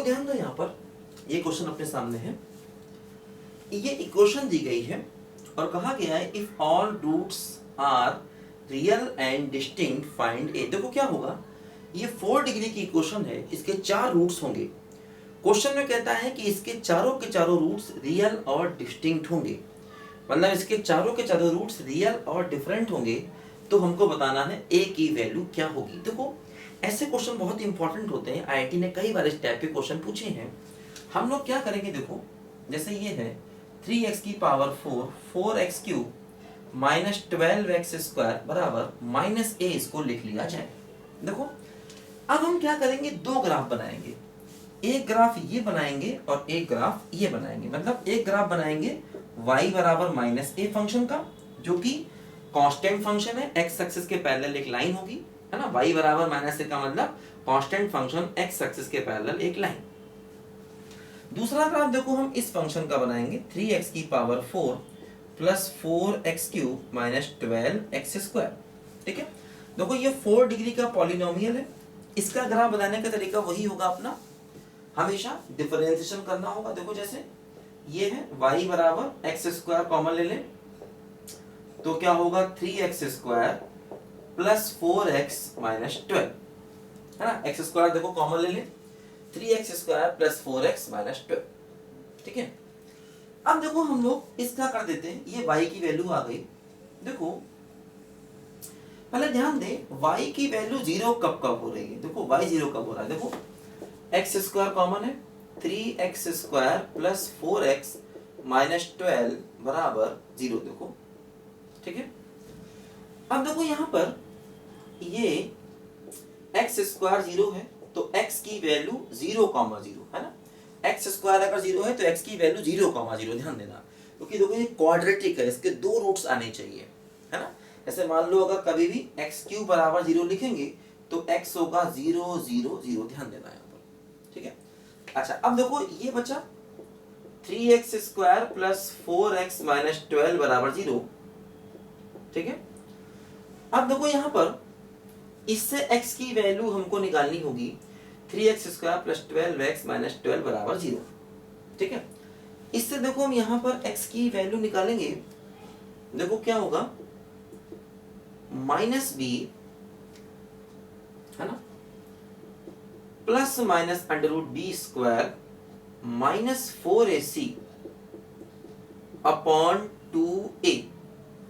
ध्यान दो, यहाँ पर ये क्वेश्चन अपने सामने है, ये इक्वेशन दी गई है और कहा गया है if all roots are real and distinct find A. देखो क्या होगा, ये 4 डिग्री की इक्वेशन है, इसके 4 रूट्स होंगे। क्वेश्चन में कहता है कि इसके चारों के चारों रूट्स रियल और डिस्टिंक्ट होंगे, मतलब इसके चारों के चारों रूट्स रियल और डिफरेंट होंगे, तो हमको बताना है ए की वैल्यू क्या होगी। देखो ऐसे क्वेश्चन बहुत इंपॉर्टेंट होते हैं, आईआईटी ने कई बार इस टाइप के क्वेश्चन पूछे हैं। हम लोग क्या करेंगे, देखो जैसे ये है 3x की power 4 4x cube minus 12x square बराबर माइनस ए, इसको लिख लिया जाए। देखो अब हम क्या करेंगे, 2 ग्राफ बनाएंगे, एक ग्राफ ये बनाएंगे और एक ग्राफ ये बनाएंगे। मतलब एक ग्राफ बनाएंगे y बराबर माइनस ए फंक्शन का, जो कि कांस्टेंट फंक्शन है, x एक्सिस के पैरेलल एक लाइन होगी, है ना। y बराबर माइनस ए का मतलब कांस्टेंट फंक्शन x एक्सिस के पैरेलल एक लाइन। दूसरा ग्राफ देखो हम इस फंक्शन का बनाएंगे 3x की power 4 plus 4x cube minus 12x square. ठीक है, देखो ये 4 डिग्री का पॉलिनोमियल है, इसका ग्राफ बनाने का तरीका वही होगा अपना, हमेशा डिफरेंशिएशन करना होगा। देखो जैसे ये है y बराबर एक्स स्क्वायर कॉमन ले लें तो क्या होगा 3x square plus 4x minus 12, है ना। एक्स स्क्वायर देखो कॉमन ले लें, 3x square plus 4x minus 12। ठीक है, अब देखो हम लोग इसका कर देते हैं, ये y की वैल्यू आ गई। देखो पहले ध्यान दें y की वैल्यू 0 कब कब हो रही है, देखो y 0 कब हो रहा है। देखो x स्क्वायर कॉमन है, 3x square plus 4x minus 12 बराबर 0। देखो ठीक है, अब देखो यहाँ पर ये x स्क्वायर 0 है तो x की वैल्यू 0, 0 है ना। x स्क्वायर अगर 0 है तो x की वैल्यू 0, 0, ध्यान देना, क्योंकि देखो ये क्वाड्रेटिक है, इसके 2 रूट्स आने चाहिए, है ना। जैसे मान लो अगर कभी भी x क्यूब बराबर 0 लिखेंगे तो x होगा 0, 0, 0, ध्यान देना यहाँ पर। ठीक है, अच्छा अब देखो ये बचा 3x square plus 4x minus 12 बराबर 0। ठीक है, अब देखो यहाँ पर इससे x की वैल्यू हमको निकालनी होगी 3x square plus 12x minus 12 बराबर 0। ठीक है, इससे देखो हम यहाँ पर x की वैल्यू निकालेंगे, देखो क्या होगा माइनस बी, है ना, plus minus under root b square minus 4ac upon 2a,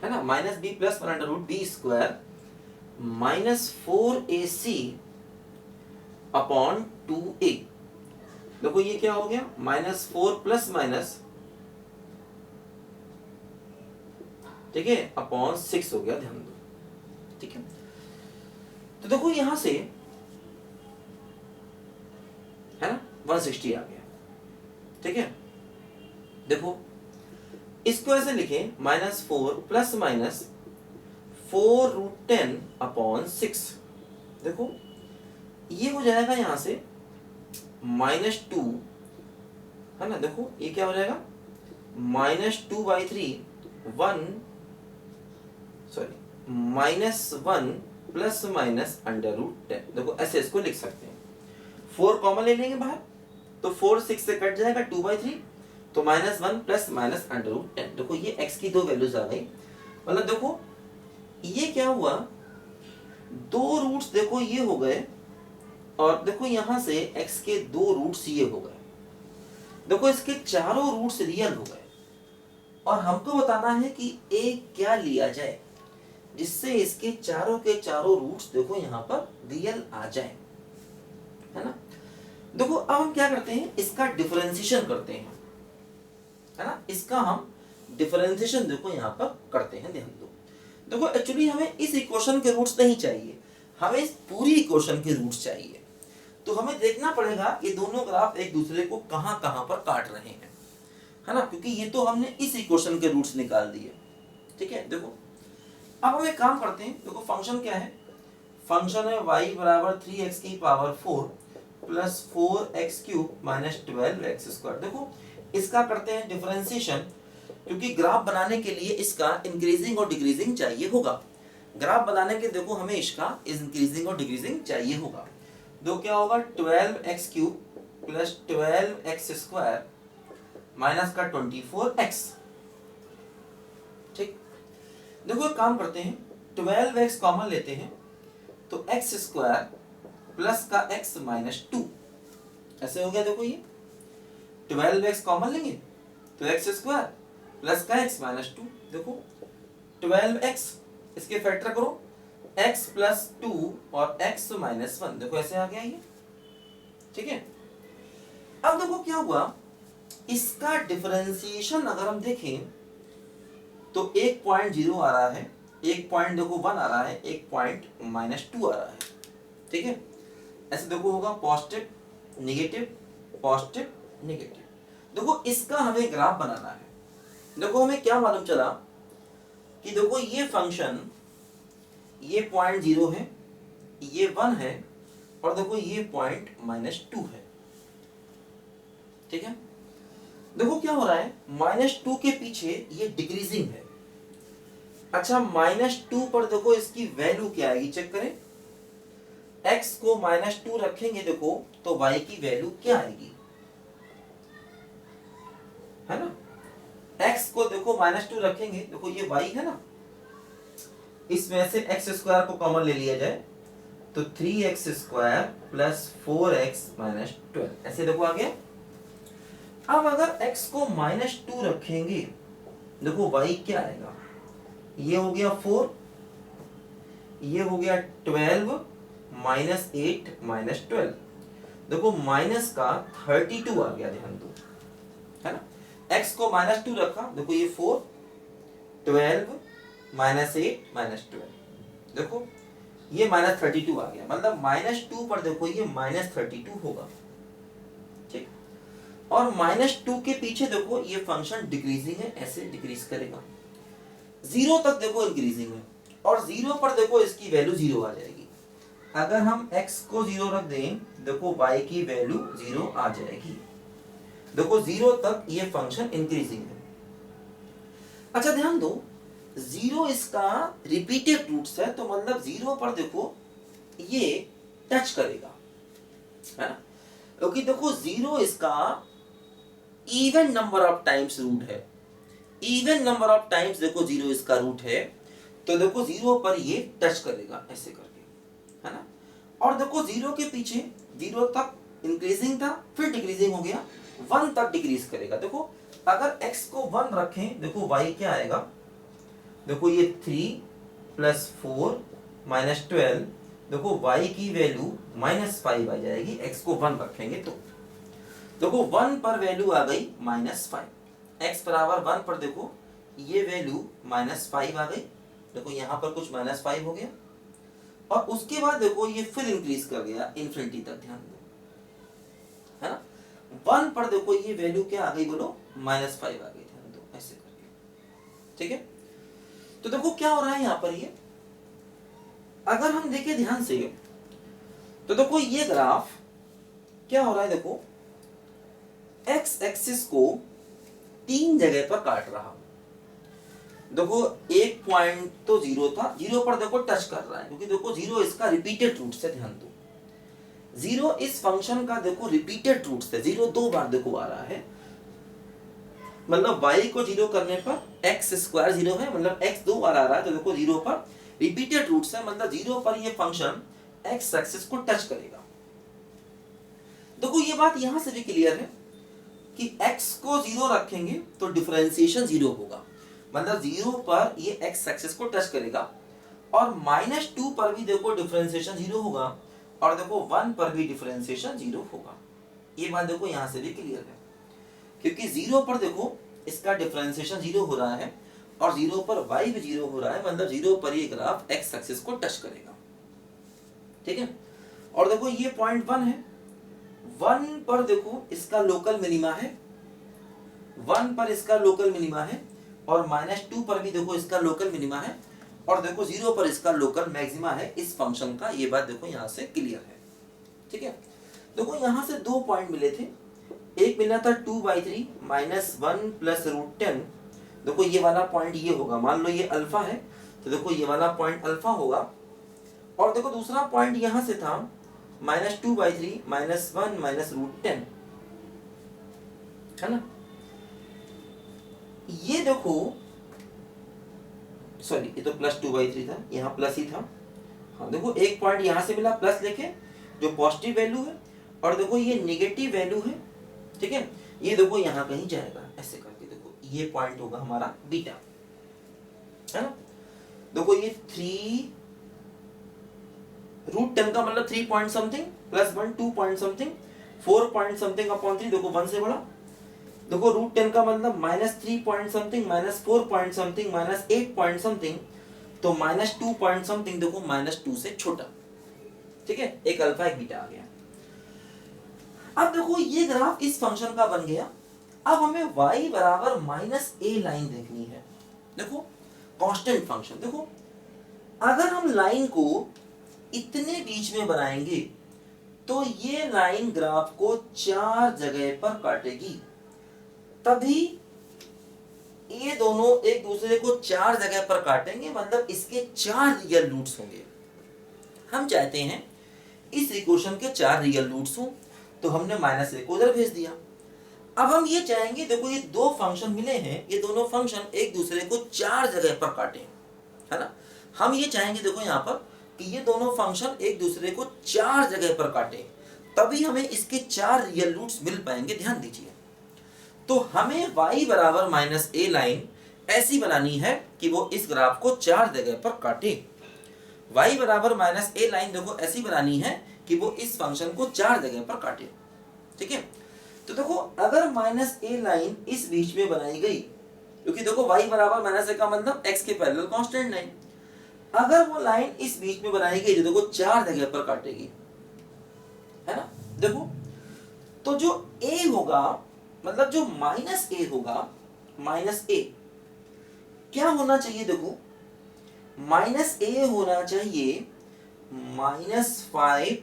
है ना, minus b plus under root b square minus 4ac upon 2a। देखो ये क्या हो गया, माइनस 4 प्लस माइनस, ठीक है, अपॉन 6 हो गया, ध्यान दो। ठीक है, तो देखो यहां से है ना 160 आ गया। ठीक है, देखो इसको ऐसे लिखें minus 4 plus minus 4 root 10 upon 6। देखो ये हो जाएगा यहां से माइनस 2, है ना। देखो ये क्या हो जाएगा minus 2/3 minus 1 plus minus under root 10। देखो ऐसे इसको लिख सकते हैं, 4 कॉमन ले लेंगे बाहर तो 4 6 से कट जाएगा 2/3, तो minus 1 plus minus under root 10। देखो ये x की 2 वैल्यूज आ गई, मतलब देखो ये क्या हुआ, 2 रूट्स देखो ये हो गए और देखो यहां से x के 2 रूट्स ये हो गए। देखो इसके चारों रूट्स रियल हो गए और हमको बताना है कि a क्या लिया जाए जिससे इसके चारों के चारों रूट्स देखो यहाँ पर रियल आ जाए, है ना। देखो अब हम क्या करते हैं, इसका डिफरेंशिएशन करते हैं, है ना। इसका हम डिफरेंशिएशन देखो यहाँ पर करते हैं, ध्यान दो। देखो एक्चुअली हमें इस इक्वेशन के रूट्स नहीं चाहिए, हमें इस पूरी इक्वेशन के रूट्स चाहिए। तो हमें देखना पड़ेगा कि दोनों ग्राफ एक दूसरे को कहां कहां पर काट रहे हैं, है ना, क्योंकि ये तो हमने इस इक्वेशन के रूट्स निकाल दिए। ठीक है, देखो अब हम एक काम करते हैं, देखो फंक्शन क्या है, फंक्शन है y बराबर 3x की power 4 plus 4x cube minus 12x square. देखो इसका करते हैं डिफरेंशिएशन, क्योंकि ग्राफ बनाने के लिए इसका इंक्रीजिंग और डिक्रीजिंग चाहिए होगा। ग्राफ बनाने के देखो हमें इसका इंक्रीजिंग और डिक्रीजिंग चाहिए होगा। तो क्या होगा 12x cube plus 12x² minus का 24x। ठीक, देखो एक काम करते हैं, 12x कॉमन लेते हैं तो x² प्लस का x माइनस 2 ऐसे हो गया। देखो ये 12x कॉमन लेंगे तो x² प्लस का x माइनस 2, देखो 12x इसके फैक्टर करो x प्लस 2 और x माइनस 1, देखो ऐसे आ गया ये। ठीक है, अब देखो क्या हुआ, इसका डिफरेंशिएशन अगर हम देखें तो 1.0 आ रहा है, 1 देखो 1 आ रहा है, 1 पॉइंट माइनस 2 आ रहा है। ठीक है, ऐसे देखो होगा पॉजिटिव नेगेटिव पॉजिटिव नेगेटिव। देखो इसका हमें ग्राफ बनाना है। देखो हमें क्या मालूम चला कि देखो ये फंक्शन ये 0.0 है, ये 1 है और देखो ये पॉइंट माइनस 2 है। ठीक है, देखो क्या हो रहा है, -2 के पीछे ये डिक्रीजिंग है। अच्छा -2 पर देखो इसकी वैल्यू क्या आएगी, चेक करें। x को -2 रखेंगे देखो तो y की वैल्यू क्या आएगी, है ना। x को देखो -2 रखेंगे, देखो ये y है ना, इसमें से x² को कॉमन ले लिया जाए तो 3x² प्लस 4x माइनस 12 ऐसे देखो आ गया। अब अगर x को -2 रखेंगे देखो y क्या आएगा, ये हो गया 4, ये हो गया 12 माइनस 8 माइनस 12, देखो माइनस का 32 आ गया, ध्यान दो, है ना। x को -2 रखा, देखो ये 4 12 माइनस 8 माइनस 12, देखो ये -32 आ गया, मतलब -2 पर देखो ये -32 होगा। ठीक, और -2 के पीछे देखो ये फंक्शन डिक्रीजिंग है, ऐसे डिक्रीज करेगा, 0 तक देखो इंक्रीजिंग है और 0 पर देखो इसकी वैल्यू 0 आ जाएगी। अगर हम x को 0 रख दें देखो y की वैल्यू 0 आ जाएगी। देखो 0 तक ये फंक्शन इंक्रीजिंग है। अच्छा ध्यान दो, 0 इसका रिपीटेड रूट्स है तो मतलब 0 पर देखो ये टच करेगा, है ना, क्योंकि देखो 0 इसका even number of times root है, इवन नंबर ऑफ टाइम्स देखो 0 इसका रूट है, तो देखो 0 पर ये टच करेगा ऐसे करके, है ना। और देखो 0 के पीछे 0 तक इंक्रीजिंग था, फिर डिक्रीजिंग हो गया, 1 तक डिक्रीज करेगा। देखो अगर x को 1 रखें देखो y क्या आएगा, देखो ये 3 प्लस 4 माइनस 12, देखो y की वैल्यू -5 आ जाएगी, x को 1 रखेंगे तो देखो 1 पर वैल्यू आ गई -5, x बराबर 1 पर देखो ये वैल्यू -5 आ गई, देखो यहाँ पर कुछ -5 हो गया और उसके बाद देखो ये फिर इंक्रीज कर गया इन्फिनिटी तक, ध्यान दो, है ना। 1 पर देखो ये वैल्यू क्या आ गई, बोलो -5 आ गई, ध्यान दो ऐसे करके। ठीक है, तो देखो क्या हो रहा है यहाँ पर, ये अगर हम देखें ध्यान से तो देखो ये ग्राफ क्या हो रहा है, देखो x एक्सिस को 3 जगह पर काट रहा। देखो एक पॉइंट तो 0 था, 0 पर देखो टच कर रहा है क्योंकि देखो 0 इसका रिपीटेड रूट से, ध्यान दो 0 इस फंक्शन का देखो रिपीटेड रूट से, 0 2 बार देखो आ रहा है, मतलब y को 0 करने पर x² 0 है, मतलब x 2 बार आ रहा है, तो देखो 0 पर रिपीटेड रूट से मतलब 0 पर ये फंक्शन x एक्सिस को टच करेगा। देखो ये बात यहां से भी क्लियर है कि x को 0 रखेंगे तो डिफरेंशिएशन 0 होगा, मतलब 0 पर ये x एक्सिस को टच करेगा और -2 पर भी देखो डिफरेंशिएशन 0 होगा और देखो 1 पर भी डिफरेंशिएशन 0 होगा। ये बात देखो यहां से भी क्लियर है क्योंकि 0 पर देखो इसका डिफरेंशिएशन 0 हो रहा है और 0 पर y भी 0 हो रहा है, मतलब 0 पर ये ग्राफ x एक्सिस को टच करेगा। ठीक है, और देखो ये पॉइंट 1 है, 1 पर देखो इसका लोकल मिनिमा है, 1 पर इसका लोकल मिनिमा है और -2 पर भी देखो इसका लोकल मिनिमा है और देखो 0 पर इसका लोकल मैक्सिमा है इस फंक्शन का। ये बात देखो यहां से क्लियर है। ठीक है, देखो यहां से 2 पॉइंट मिले थे, एक मिला था 2/3 -1 प्लस √10, देखो ये वाला पॉइंट ये होगा, मान लो ये अल्फा है तो देखो ये वाला पॉइंट अल्फा होगा और देखो दूसरा पॉइंट यहां से था -2/3 -1 √10, है ना। ये देखो, सॉरी ये तो +2/3 था, यहाँ प्लस ही था। हाँ देखो एक पॉइंट यहाँ से मिला प्लस लेके जो पॉजिटिव वैल्यू है, और देखो ये नेगेटिव वैल्यू है, ठीक है। ये देखो यहाँ कहीं जाएगा ऐसे करके, देखो ये पॉइंट होगा हमारा बीटा, है ना। देखो ये 3√10 का मतलब 3 point something +1 2 point something 4 point something upon 3, देखो 1 से बड़ा। देखो √10 का मतलब -3 point something -4 point something -8 point something, तो -2 पॉइंट समथिंग, देखो -2 से छोटा, ठीक है। एक अल्फा एक बीटा आ गया। अब देखो ये ग्राफ इस फंक्शन का बन गया। अब हमें y बराबर -a लाइन देखनी है। देखो कांस्टेंट फंक्शन, देखो अगर हम लाइन को इतने बीच में बनाएंगे तो ये लाइन ग्राफ को 4 जगह पर काटेगी, तभी ये दोनों एक दूसरे को 4 जगह पर काटेंगे, मतलब इसके 4 रियल रूट्स होंगे। हम चाहते हैं इस इक्वेशन के 4 रियल रूट्स हों, तो हमने -a को उधर भेज दिया। अब हम ये चाहेंगे, देखो ये दो फंक्शन मिले हैं, ये दोनों फंक्शन एक दूसरे को 4 जगह पर काटें, है ना। हम ये चाहेंगे देखो यहाँ पर कि ये दोनों फंक्शन एक दूसरे को 4 जगह पर काटें, तभी हमें इसके 4 रियल रूट्स मिल पाएंगे। ध्यान दीजिए, तो हमें y बराबर -a लाइन ऐसी बनानी है कि वो इस ग्राफ को 4 जगह पर काटे। y बराबर -a लाइन देखो ऐसी बनानी है कि वो इस फंक्शन को 4 जगह पर काटे, ठीक है। तो देखो अगर -a लाइन इस बीच में बनाई गई, क्योंकि देखो y बराबर -a का मतलब x के पैरेलल कांस्टेंट लाइन, अगर वो लाइन इस बीच में बनाई गई तो देखो 4 जगह पर काटेगी, है ना। देखो तो जो a होगा, मतलब जो -a होगा, -a क्या होना चाहिए, देखो -a होना चाहिए -5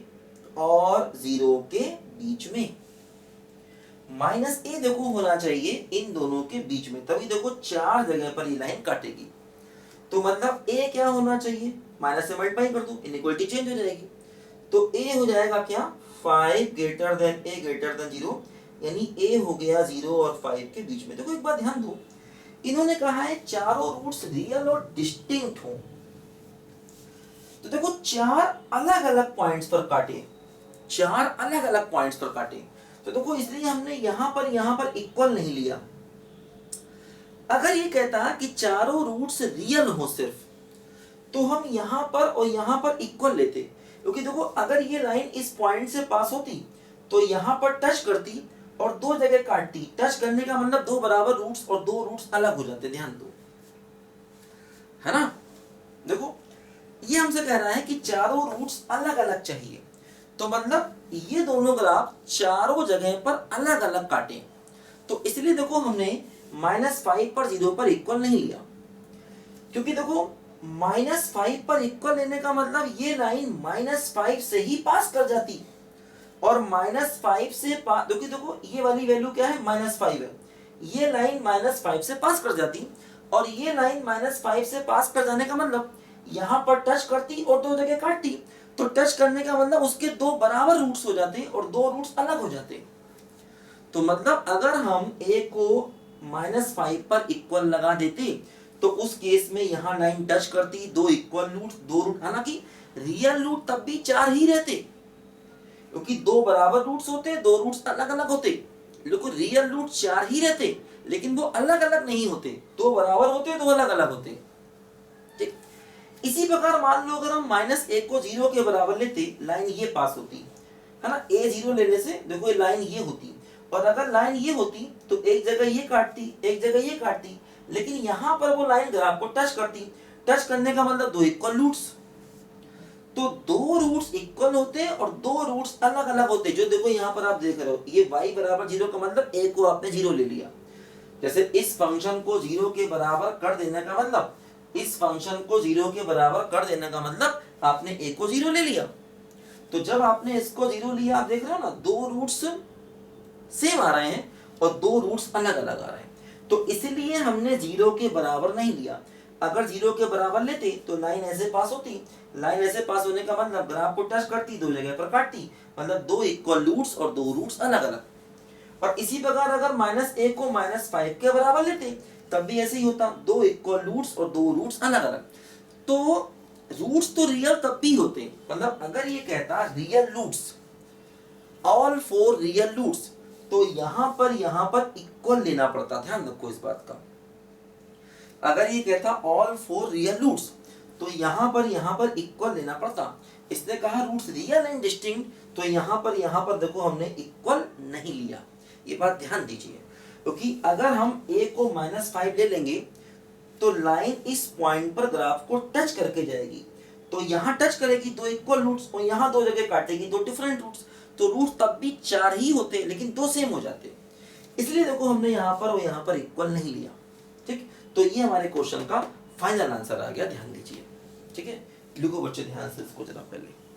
और 0 के बीच में। -a देखो होना चाहिए इन दोनों के बीच में, तभी देखो 4 जगह पर ये लाइन काटेगी। तो मतलब a क्या होना चाहिए, माइनस से मल्टीप्लाई कर दो, इनइक्वालिटी चेंज हो जाएगी। तो a हो जाएगा क्या, 5 greater than a greater than 0, यानी a हो गया 0 और 5 के बीच में। देखो एक बात ध्यान दो, इन्होंने कहा है चारों रूट्स रियल और डिस्टिंक्ट हो, तो देखो 4 अलग अलग पॉइंट्स पर काटे, 4 अलग अलग पॉइंट्स पर काटे। तो देखो इसलिए हमने यहां पर इक्वल नहीं लिया। अगर ये कहता कि चारों रूट्स रियल हो सिर्फ, तो हम यहां पर और यहां पर इक्वल लेते, क्योंकि देखो अगर ये लाइन इस पॉइंट से पास होती तो यहां पर टच करती और 2 जगह काटती। टच करने का मतलब 2 बराबर रूट्स और 2 रूट्स अलग हो जाते, ध्यान दो, है ना। देखो ये हमसे कह रहा है कि चारों रूट्स अलग अलग चाहिए, तो मतलब ये दोनों ग्राफ चारों जगह पर अलग अलग काटे। तो इसलिए देखो हमने -5 पर 0 पर इक्वल नहीं लिया, क्योंकि देखो -5 पर इक्वल लेने का मतलब ये लाइन -5 से ही पास कर जाती, और -5 से क्योंकि देखो ये वाली वैल्यू क्या है, -5 है, ये लाइन -5 से पास कर जाती, और ये लाइन -5 से पास कर जाने का मतलब यहाँ पर टच करती और 2 जगह काटती, तो टच करने का मतलब उसके 2 बराबर रूट्स हो जाते और 2 रूट्स अलग हो जाते। तो मतलब अगर हम a को -5 पर इक्वल लगा देते तो उस केस में यहाँ लाइन टच करती, 2 इक्वल रूट, 2 रूट, हालांकि रियल रूट तब भी 4 ही रहते, क्योंकि 2 बराबर रूट्स होते, 2 रूट्स अलग अलग होते, लेकिन रियल रूट 4 ही रहते, लेकिन वो अलग अलग नहीं होते, 2 बराबर होते, 2 अलग अलग होते, ठीक। इसी प्रकार मान लो अगर हम -a को 0 के बराबर लेते, लाइन ये पास होती, है ना, a 0 लेने से देखो लाइन ये होती, और अगर लाइन ये होती तो एक जगह ये काटती, एक जगह ये काटती, लेकिन यहां पर वो लाइन ग्राफ को टच करती। टच करने का मतलब 2 इक्वल रूट्स, तो 2 रूट्स इक्वल होते और 2 रूट्स अलग अलग होते। जो देखो यहाँ पर आप देख रहे हो, ये y बराबर 0 का मतलब a को आपने 0 ले लिया, जैसे इस फंक्शन को 0 के बराबर कर देने का मतलब, इस फंक्शन को 0 के बराबर कर देने का मतलब आपने a को 0 ले लिया। तो जब आपने इसको 0 लिया, आप देख रहे हो ना, 2 रूट्स सेम आ रहे हैं और 2 रूट्स अलग अलग आ रहे हैं, तो इसलिए हमने 0 के बराबर नहीं लिया। अगर 0 के बराबर लेते तो लाइन ऐसे पास होती, लाइन ऐसे पास होने का मतलब ग्राफ को टच करती, 2 जगह पर काटती, मतलब 2 इक्वल रूट्स और 2 रूट्स अलग अलग। और इसी प्रकार अगर -a को -5 के बराबर लेते तब भी ऐसे ही होता, दो इक्वल रूट्स और दो रूट्स अलग अलग। तो रूट्स तो रियल तब भी होते, मतलब अगर ये कहता real roots, all four real roots, तो यहां पर इक्वल लेना पड़ता। ध्यान रखो इस बात का, अगर ये कहता ऑल फोर रियल रूट्स तो यहां पर इक्वल लेना पड़ता। इसने कहा रूट्स रियल एंड डिस्टिंक्ट, तो यहां पर देखो हमने इक्वल नहीं लिया। ये बात ध्यान दीजिए, क्योंकि अगर हम a को -5 ले लेंगे तो लाइन इस पॉइंट पर ग्राफ को टच करके जाएगी, तो यहां टच करेगी दो इक्वल रूट्स और यहां दो जगह काटेगी दो डिफरेंट रूट्स, तो रूट तब भी 4 ही होते लेकिन दो सेम हो जाते। इसलिए देखो हमने यहां पर और यहां पर इक्वल नहीं लिया। ठीक, तो ये हमारे क्वेश्चन का फाइनल आंसर आ गया, ध्यान दीजिए। ठीक है, लिखो बच्चे ध्यान से इसको जरा पहले।